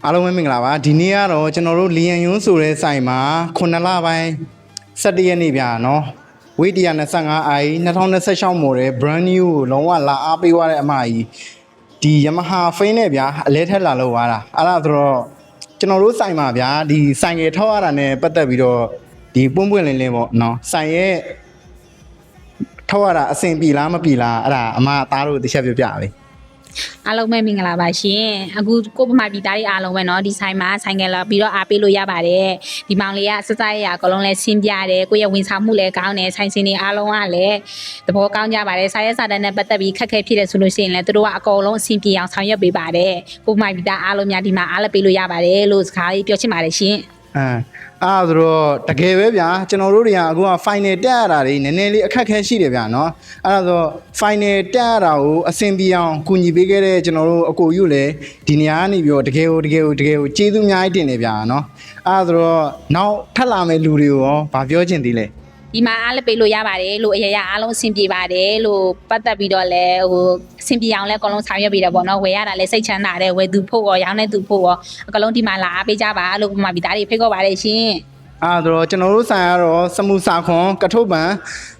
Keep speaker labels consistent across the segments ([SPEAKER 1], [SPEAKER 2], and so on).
[SPEAKER 1] အားလုံးပဲမင်္ဂလာပါဒီနေ့ကတော့ကျွန်တော်တို့လီယန်ယွန်းဆိုတဲ့ဆိုင်မှာ9လပိုင်း17ရက်နေ့ဗျာနော်ဝေး125i 2026 model brand new ကိုလုံးဝလာအားပေးသွားတဲ့အမကြီးဒီ Yamaha Fin နဲ့ဗျာအလဲထက်လာလို့သွားတာအဲ့ဒါဆိုတော့ကျွန်တော်တို့ဆိုင်မှာဗျာဒီဆိုင်ငယ်ထောက်ရတာနဲ့ပတ်သက်ပြီးတော့ဒီပွင့်ပွင့်လင်းလင်းပေါ့နော်ဆိုင်ရဲ့ထောက်ရတာအဆင်ပြေလားမပြေလားအဲ့ဒါအမသားတို့တစ်ချက်ပြပြပဲ
[SPEAKER 2] အားလုံးပဲမင်္ဂလာပါရှင်အခုကိုပမာပြည်သားတွေအားလုံးပဲเนาะဒီဆိုင်မှာဆိုင်ငယ်လာပြီးတော့အားပေးလို့ရပါတယ်ဒီမောင်လေးကစစရရအကလုံးလဲရှင်းပြတယ်ကိုရဲ့ဝန်ဆောင်မှုလဲကောင်းတယ်ဆိုင်စင်တွေအားလုံးကလည်းသဘောကောင်းကြပါတယ်စာရက်စာတမ်းနဲ့ပတ်သက်ပြီးခက်ခဲဖြစ်တယ်ဆိုလို့ရှိရင်လည်းတို့ကအကုန်လုံးအဆင်ပြေအောင်ဆောင်ရွက်ပေးပါတယ်ကိုပမာပြည်သားအားလုံးများဒီမှာအားလည်းပေးလို့ရပါတယ်လို့စကားလေးပြောချင်ပါတယ်ရှင်
[SPEAKER 1] အဲ့ဆိုတော့တကယ်ပဲဗျာကျွန်တော်တို့တွေကအခုက final တက်ရတာတွေနည်းနည်းလေးအခက်ခဲရှိတယ်ဗျာနော်အဲ့ဒါဆို final တက်ရတာကိုအဆင်ပြေအောင်ကူညီပေးခဲ့တဲ့ကျွန်တော်တို့အကိုယူလည်းဒီနေရာကနေပြီးတော့တကယ်ကိုကျေးဇူးအများကြီးတင်တယ်ဗျာနော်အဲ့ဆိုတော့နောက်ထပ်လာမယ့်လူတွေကိုရောဗာပြောချင်သေးလဲ
[SPEAKER 2] ဒီမှာအားလည်းပေးလို့ရပါတယ်လို့အရာအားလုံးအဆင်ပြေပါတယ်လို့ပတ်သက်ပြီးတော့လည်းဟိုအဆင်ပြေအောင်လည်းအကုန်လုံးဆောင်ရွက်ပေးတယ်ပေါ့နော်ဝယ်ရတာလည်းစိတ်ချမ်းသာတယ်ဝယ်သူဖို့ရောရောင်းတဲ့သူဖို့ရောအကုန်လုံးဒီမှာလာအားပေးကြပါလို့ပမာပြည်သားတွေဖိတ်ခေါ်ပါတယ်ရှင်
[SPEAKER 1] အဲ့တော့ကျွန်တော်တို့ဆိုင်ကတော့စမှုစာခွန်ကထုတ်ပံ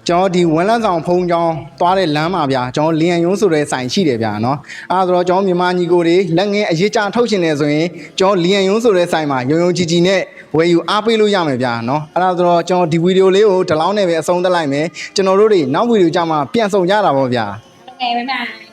[SPEAKER 1] ကျွန်တော်ဒီဝန်းလန်းဆောင်ဖုံးကြောင်းသွားတဲ့လမ်းမှာဗျာကျွန်တော်လီယန်ယွန်းဆိုတဲ့ဆိုင်ရှိတယ်ဗျာနော်အဲ့တော့ကျွန်တော်မြန်မာညီကိုတွေလက်ငင်းအရေးကြထုတ်ရှင်နေဆိုရင်ကျွန်တော်လီယန်ယွန်းဆိုတဲ့ဆိုင်မှာယုံကြည်နဲ့ဝယ်ယူအားပေးလို့ရမယ်ဗျာနော်အဲ့ဒါဆိုတော့ကျွန်တော်ဒီဗီဒီယိုလေးကိုဒီလောက်နဲ့ပဲအဆုံးသတ်လိုက်မယ်ကျွန်တော်တို့တွေနောက်ဗီဒီယိုကြမှာပြန်ဆောင်ကြတာပေါ့ဗျာ
[SPEAKER 2] ဟုတ်ကဲ့ပါ